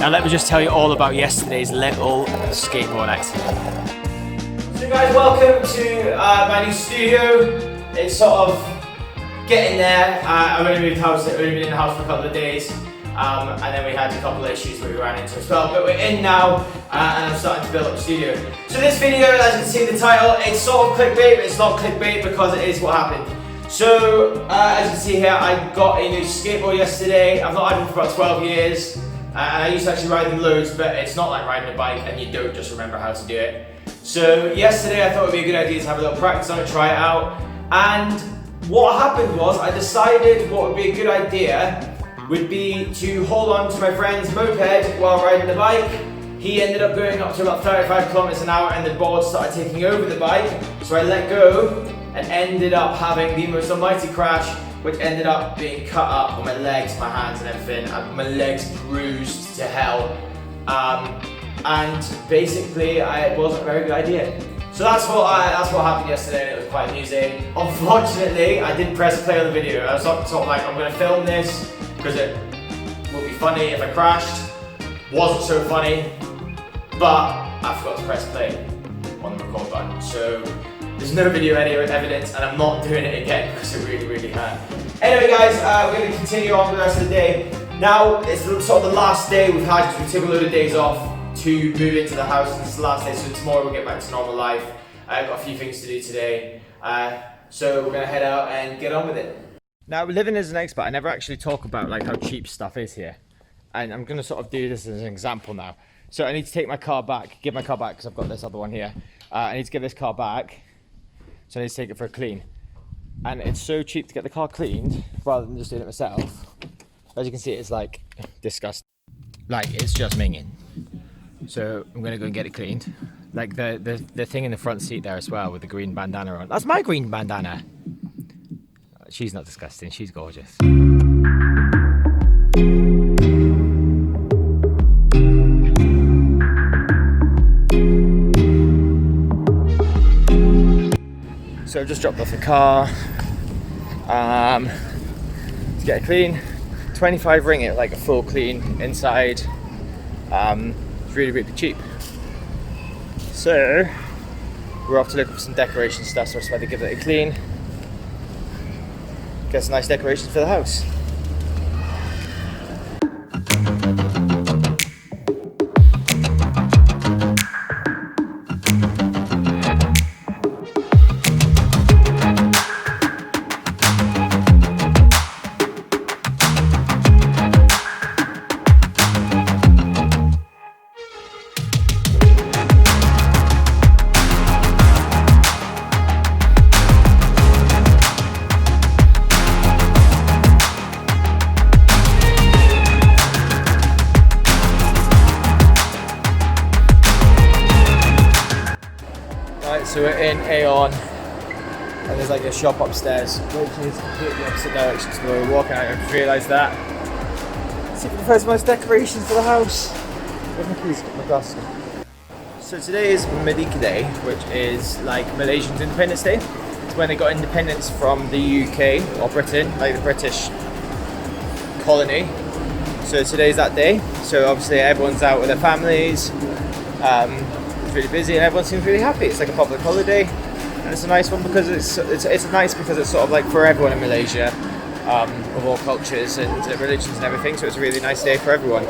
Now let me just tell you all about yesterday's little skateboard accident. So guys, welcome to my new studio. It's sort of getting there. I've only moved house, I've only been in the house for a couple of days. And then we had a couple of issues where we ran into as well. But we're in now, and I'm starting to build up the studio. So this video, as you can see in the title, it's sort of clickbait, but it's not clickbait because it is what happened. So, as you can see here, I got a new skateboard yesterday. I've not had one for about 12 years. And I used to actually ride them loads, but it's not like riding a bike and you don't just remember how to do it. So yesterday I thought it would be a good idea to have a little practice on it, try it out. And what happened was I decided what would be a good idea would be to hold on to my friend's moped while riding the bike. He ended up going up to about 35 kilometers an hour and the board started taking over the bike. So I let go and ended up having the most almighty crash, which ended up being cut up on my legs, my hands and everything, and my legs bruised to hell. And basically, it wasn't a very good idea. So that's what happened yesterday, and it was quite amusing. Unfortunately, I didn't press play on the video. I was sort of like, I'm gonna film this because it will be funny if I crashed. Wasn't so funny, but I forgot to press play on the record button. So there's no video evidence, and I'm not doing it again because it really, really hurt. Anyway guys, we're going to continue on with the rest of the day. Now, it's sort of the last day we've had because we took a load of days off to move into the house. This is the last day, so tomorrow we'll get back to normal life. I've got a few things to do today. So we're going to head out and get on with it. Now, living as an expat, I never actually talk about like how cheap stuff is here. And I'm going to sort of do this as an example now. So I need to take my car back, give my car back because I've got this other one here. I need to give this car back. So I need to take it for a clean. And it's so cheap to get the car cleaned rather than just doing it myself. As you can see, it's like disgusting. Like, it's just minging. So I'm gonna go and get it cleaned. Like the thing in the front seat there as well with the green bandana on. That's my green bandana. She's not disgusting, she's gorgeous. So I've just dropped off the car to get it clean. 25 ringgit, like a full clean inside. It's really, really cheap. So we're off to look for some decoration stuff, so we're supposed to give it a clean. Get some nice decorations for the house. So we're in Aeon, and there's like a shop upstairs, which is completely opposite direction to where we're walking. I just realised that. See if we can find some nice decorations for the house. Where's my keys? Get my glasses. So today is Merdeka Day, which is like Malaysians' Independence Day. It's when they got independence from the UK or Britain, like the British colony. So today's that day. So obviously everyone's out with their families. Really busy and everyone seems really happy. It's like a public holiday, and it's a nice one because it's nice because it's sort of like for everyone in Malaysia, of all cultures and religions and everything. So it's a really nice day for everyone,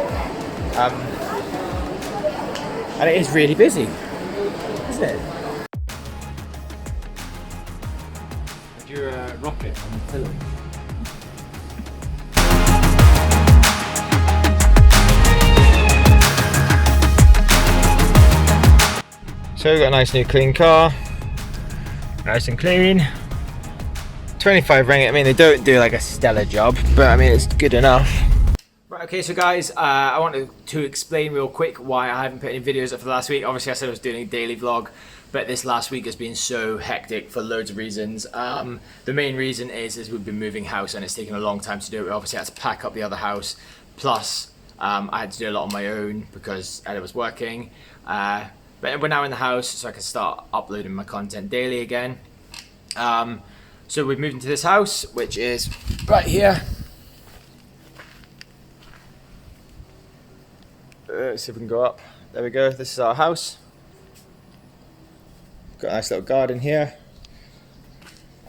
and it is really busy, isn't it? You're a rocket on the pillow. So we've got a nice new clean car, nice and clean. 25 ringgit, I mean they don't do like a stellar job, but I mean it's good enough. Right, okay, so guys, I wanted to explain real quick why I haven't put any videos up for the last week. Obviously I said I was doing a daily vlog, but this last week has been so hectic for loads of reasons. The main reason is we've been moving house and it's taken a long time to do it. We obviously had to pack up the other house, plus I had to do a lot on my own because Ella was working. But we're now in the house, so I can start uploading my content daily again. So we've moved into this house, which is right here. Let's see if we can go up. There we go. This is our house. Got a nice little garden here.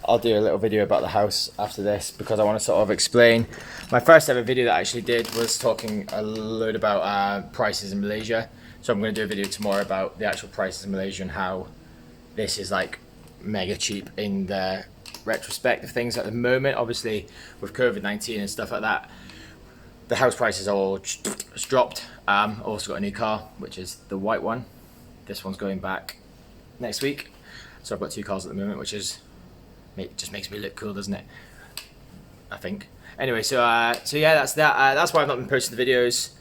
I'll do a little video about the house after this because I want to sort of explain. My first ever video that I actually did was talking a load about prices in Malaysia. So I'm going to do a video tomorrow about the actual prices in Malaysia and how this is like mega cheap in the retrospect of things at the moment. Obviously with COVID-19 and stuff like that, the house prices are all dropped. Also got a new car, which is the white one. This one's going back next week. So I've got 2 cars at the moment, which is just makes me look cool, doesn't it? I think. Anyway, so yeah, that's that. That's why I've not been posting the videos.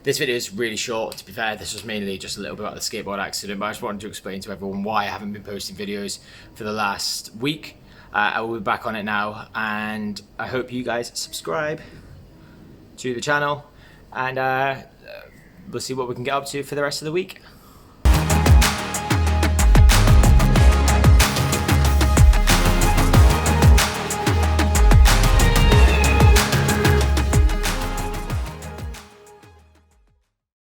This video is really short, to be fair. This was mainly just a little bit about the skateboard accident, but I just wanted to explain to everyone why I haven't been posting videos for the last week. I will be back on it now, and I hope you guys subscribe to the channel, and we'll see what we can get up to for the rest of the week.